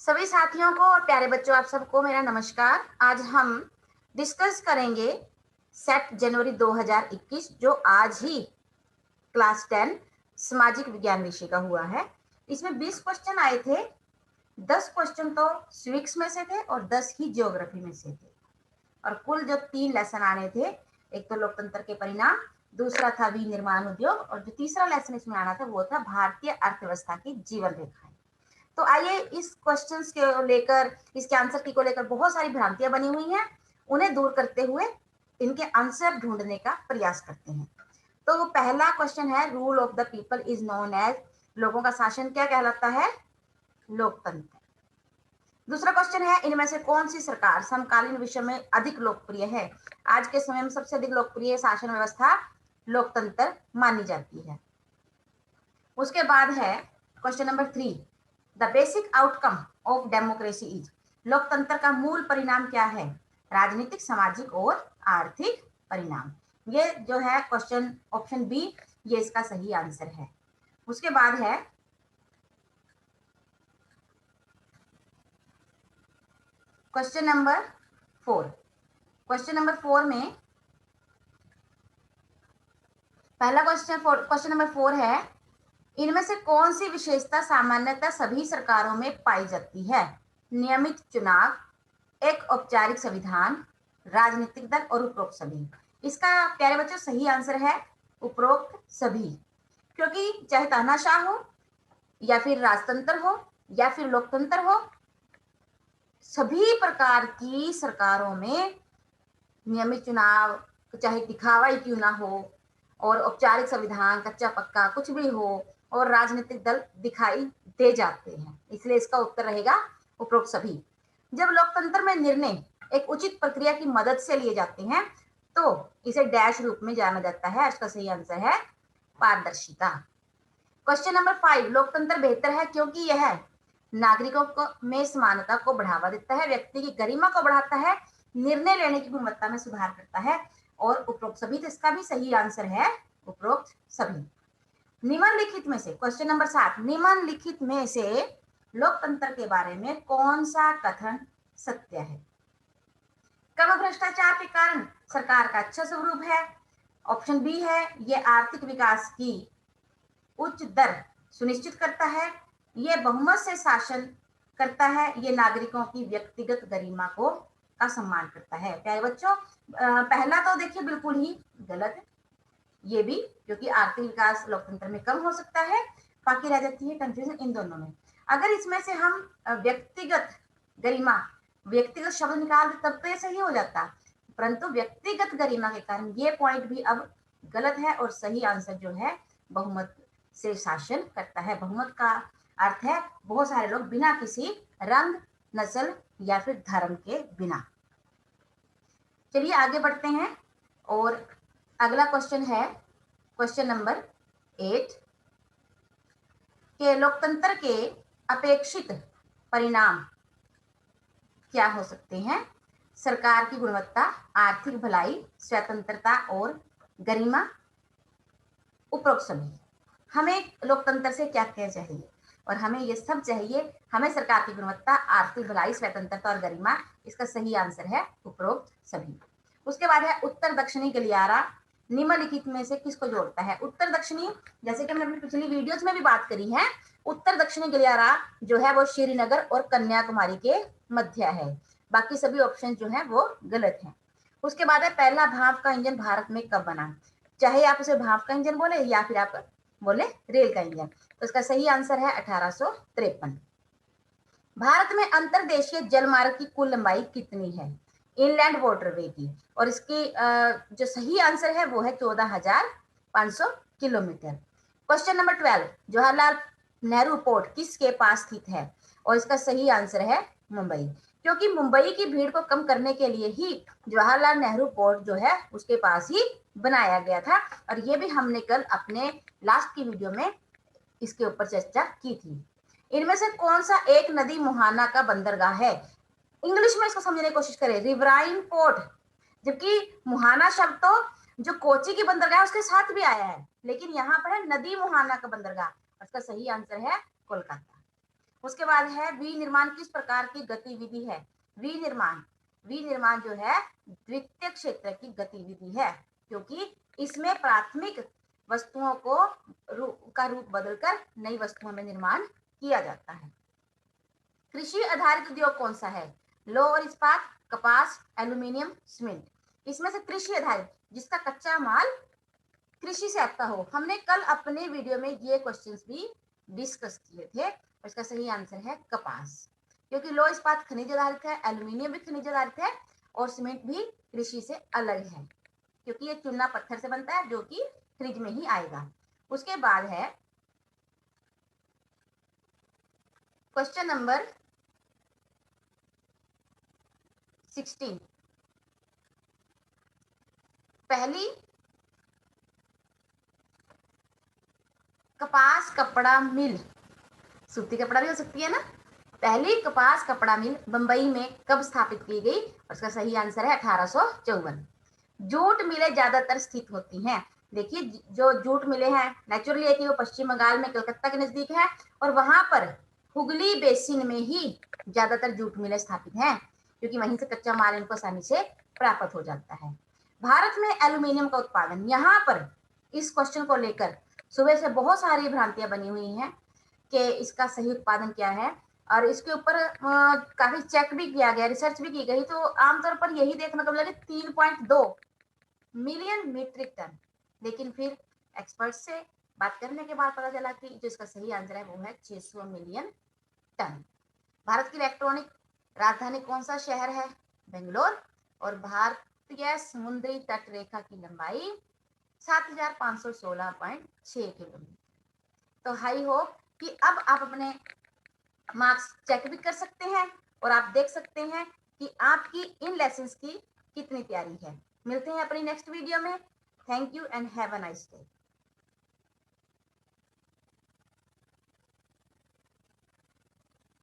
सभी साथियों को और प्यारे बच्चों आप सबको मेरा नमस्कार। आज हम डिस्कस करेंगे सेट जनवरी 2021 जो आज ही क्लास 10 सामाजिक विज्ञान विषय का हुआ है। इसमें 20 क्वेश्चन आए थे। 10 क्वेश्चन तो सिविक्स में से थे और 10 ही ज्योग्राफी में से थे। और कुल जो 3 लेसन आने थे, एक तो लोकतंत्र के परिणाम, दूसरा था विनिर्माण उद्योग और जो तीसरा लेसन इसमें आना था वो था भारतीय अर्थव्यवस्था की जीवन रेखाएं। तो आइए इस क्वेश्चंस के लेकर, इसके आंसर की को लेकर बहुत सारी भ्रांतियां बनी हुई हैं, उन्हें दूर करते हुए इनके आंसर ढूंढने का प्रयास करते हैं। तो पहला क्वेश्चन है, rule of the people is known as, लोगों का शासन क्या कहलाता है? लोकतंत्र। दूसरा क्वेश्चन है, इनमें से कौन सी सरकार समकालीन विश्व में अधिक लोकप्रिय है? आज के समय में सबसे अधिक लोकप्रिय शासन व्यवस्था लोकतंत्र मानी जाती है। उसके बाद है question number 3, the basic outcome of democracy is, लोकतंत्र का मूल परिणाम क्या है? राजनीतिक, सामाजिक और आर्थिक परिणाम। ये जो है क्वेश्चन ऑप्शन बी, ये इसका सही आंसर है। उसके बाद है क्वेश्चन नंबर 4। क्वेश्चन नंबर 4 में पहला क्वेश्चन नंबर 4 है, इनमें से कौन सी विशेषता सामान्यतः सभी सरकारों में पाई जाती है? नियमित चुनाव, एक औपचारिक संविधान, राजनीतिक दल और उपरोक्त सभी। इसका प्यारे बच्चों सही आंसर है उपरोक्त सभी, क्योंकि चाहे तानाशाह हो या फिर राजतंत्र हो या फिर लोकतंत्र हो, सभी प्रकार की सरकारों में नियमित चुनाव, चाहे दिखावा ही क्यों ना हो, और औपचारिक संविधान, कच्चा पक्का कुछ भी हो, और राजनीतिक दल दिखाई दे जाते हैं। इसलिए इसका उत्तर रहेगा उपरोक्त सभी। जब लोकतंत्र में निर्णय एक उचित प्रक्रिया की मदद से लिए जाते हैं तो इसे डैश रूप में जाना जाता है। इसका सही आंसर है पारदर्शिता। क्वेश्चन नंबर 5, लोकतंत्र बेहतर है क्योंकि यह नागरिकों को में समानता को बढ़ावा देता है, व्यक्ति की गरिमा को बढ़ाता है, निर्णय लेने की गुणवत्ता में सुधार करता है, और उपरोक्त सभी। तो इसका भी सही आंसर है उपरोक्त सभी। निम्नलिखित में से क्वेश्चन नंबर 7, निम्नलिखित में से लोकतंत्र के बारे में कौन सा कथन सत्य है? कम भ्रष्टाचार के कारण सरकार का अच्छा स्वरूप है। ऑप्शन बी है, ये आर्थिक विकास की उच्च दर सुनिश्चित करता है, ये बहुमत से शासन करता है, ये नागरिकों की व्यक्तिगत गरिमा को का सम्मान करता है। प्यारे बच्चों, पहला तो देखिए बिल्कुल ही गलत है, ये भी, क्योंकि आर्थिक विकास लोकतंत्र में कम हो सकता है। बाकी रह जाती है कंफ्यूजन इन दोनों में। अगर इसमें से हम व्यक्तिगत गरिमा, व्यक्तिगत शब्द निकाल दे तब तो ये सही हो जाता, परंतु व्यक्तिगत गरिमा के कारण ये पॉइंट भी अब गलत है, और सही आंसर जो है बहुमत से शासन करता है। बहुमत का अर्थ है बहुत सारे लोग बिना किसी रंग, नस्ल या फिर धर्म के बिना। चलिए आगे बढ़ते हैं, और अगला क्वेश्चन है क्वेश्चन नंबर 8 के लोकतंत्र के अपेक्षित परिणाम क्या हो सकते हैं? सरकार की गुणवत्ता, आर्थिक भलाई, स्वतंत्रता और गरिमा, उपरोक्त सभी। हमें लोकतंत्र से क्या क्या चाहिए? और हमें ये सब चाहिए। हमें सरकार की गुणवत्ता, आर्थिक भलाई, स्वतंत्रता और गरिमा। इसका सही आंसर है उपरोक्त सभी। उसके बाद है उत्तर दक्षिणी गलियारा निम्नलिखित में से किसको जोड़ता है? उत्तर दक्षिणी, जैसे कि हमने अपनी पिछली वीडियोस में भी बात करी है, उत्तर दक्षिणी गलियारा जो है वो श्रीनगर और कन्याकुमारी के मध्य है। बाकी सभी ऑप्शन जो है वो गलत है। उसके बाद है पहला भाप का इंजन भारत में कब बना? चाहे आप उसे भाप का इंजन बोले या फिर आप बोले रेल का इंजन, तो इसका सही आंसर है 1853। भारत में अंतरदेशीय जलमार्ग की कुल लंबाई कितनी है? इनलैंड वाटरवे की, और इसकी जो सही आंसर है वो है 14,500 kilometre. Question number 12, Jawaharlal Nehru port किसके पास स्थित है? और इसका सही आंसर है मुंबई, क्योंकि मुंबई की भीड़ को कम करने के लिए ही जवाहरलाल नेहरू पोर्ट जो है उसके पास ही बनाया गया था। और ये भी हमने कल अपने लास्ट की वीडियो में इसके ऊपर चर्चा की थी। इनमें से कौन सा एक नदी मुहाना का बंदरगाह है? इंग्लिश में इसको समझने की कोशिश करें, रिवराइन पोर्ट, जबकि मुहाना शब्द तो जो कोची की बंदरगाह है उसके साथ भी आया है, लेकिन यहाँ पर है नदी मुहाना का बंदरगाह। इसका सही आंसर है कोलकाता। उसके बाद है विनिर्माण किस प्रकार की गतिविधि है? विनिर्माण जो है द्वितीय क्षेत्र की गतिविधि है, क्योंकि इसमें प्राथमिक वस्तुओं का रूप बदलकर नई वस्तुओं में निर्माण किया जाता है। कृषि आधारित उद्योग कौन सा है? लौह और इस्पात, कपास, एल्यूमिनियम, सीमेंट। इसमें से कृषि आधारित जिसका कच्चा माल कृषि से आता हो। हमने कल अपने वीडियो में ये क्वेश्चंस भी डिस्कस किए थे और इसका सही आंसर है कपास, क्योंकि लौह इस्पात खनिज आधारित है, एल्यूमिनियम भी खनिज आधारित है और सीमेंट भी कृषि से अलग है, क्योंकि ये चूना पत्थर से बनता है जो कि खनिज में ही आएगा। उसके बाद है क्वेश्चन नंबर 16। पहली कपास कपड़ा मिल, सूती कपड़ा भी हो सकती है ना। पहली कपास कपड़ा मिल बंबई में कब स्थापित की गई? और इसका सही आंसर है 1854। जूट मिलें ज्यादातर स्थित होती हैं। देखिए जो जूट मिले हैं नेचुरली है कि वो पश्चिम बंगाल में कलकत्ता के नजदीक है और वहां पर हुगली बेसिन में ही ज्यादातर जूट मिलें स्थापित हैं, क्योंकि वहीं से कच्चा माल इनको आसानी से प्राप्त हो जाता है। भारत में एल्यूमिनियम का उत्पादन, यहाँ पर इस क्वेश्चन को लेकर सुबह से बहुत सारी भ्रांतियां बनी हुई हैं कि इसका सही उत्पादन क्या है, और इसके ऊपर काफी चेक भी किया गया, रिसर्च भी की गई, तो आमतौर पर यही देखने को मिला कि 3.2 मिलियन मीट्रिक टन। लेकिन फिर एक्सपर्ट से बात करने के बाद पता चला कि जो इसका सही आंसर है वो है 600 मिलियन टन। भारत की इलेक्ट्रॉनिक राजधानी कौन सा शहर है? बेंगलोर। और भारतीय समुद्री तट रेखा की लंबाई 7516.6 किलोमीटर। तो हाई होप कि अब आप अपने मार्क्स चेक भी कर सकते हैं और आप देख सकते हैं कि आपकी इन लेसन्स की कितनी तैयारी है। मिलते हैं अपनी नेक्स्ट वीडियो में। Thank you and have a nice day.